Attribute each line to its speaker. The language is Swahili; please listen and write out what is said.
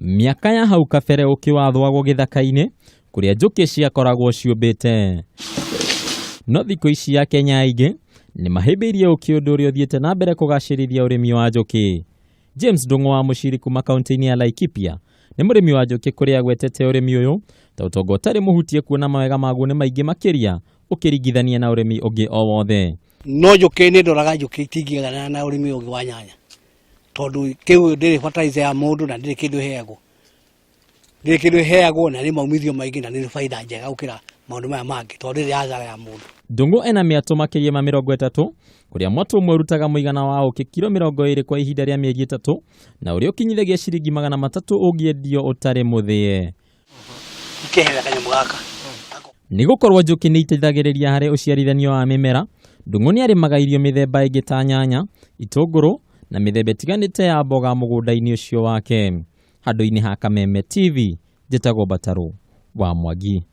Speaker 1: Miaka ya hau kabere ukiwathwagwo githaka-ini kuria njuki ciakoragwo ciumbite. No thikũ ici ya Kenya aingĩ ni mahĩmbĩirie ũkĩũndũ ũrĩa ũthiĩte na mbere kũgacĩrithia ũrĩmi wa njuki. James Ndung'u wa Mũciri kuma kaunti-inĩ ya Laikipia ni mũrĩmi wa njuki kũrĩa agwetete ũrĩmi ũyũ ta ũtonga ũtarĩ mũhutie kuona mawega maguo nĩ maingĩ makĩria ũkĩringithania na ũrĩmi ũngĩ o wothe.
Speaker 2: No njuki nĩ ndoraga njuki itingĩgana na ũrĩmi ũngĩ wa nyanya tondũ kĩu ndĩrĩ fertilizer ya mũndũ na ndĩrĩ kĩndũ heagwo na nĩ maumithio maingĩ na nĩ faida njega gũkĩra maũndũ maya mangĩ tondũ ndĩrĩ hathara ya mũndũ.
Speaker 1: Ndung'u ena mĩatũ makĩria ma 30 kũrĩa mwatũ ũmwe ũrutaga mũigana wa ũkĩ kilo 20 kwa ihinda rĩa mĩeri 3 na ũrĩa ũkinyithagia ciringi 300 ũngĩendio ũtarĩ mũthĩe. Nĩ gũkorwo njuki nĩ iteithagĩrĩria harĩ ũciarithania wa mĩmera, Ndung'u nĩ arĩmaga irio mĩthemba ĩngĩ ta nyanya, itũngũrũ na mĩthemba ĩtiganĩte ya mboga mũgũnda-inĩ ũcio wake. Handũ-inĩ ha Kameme TV, njĩtagwo Mbatarũ wa Mwangi.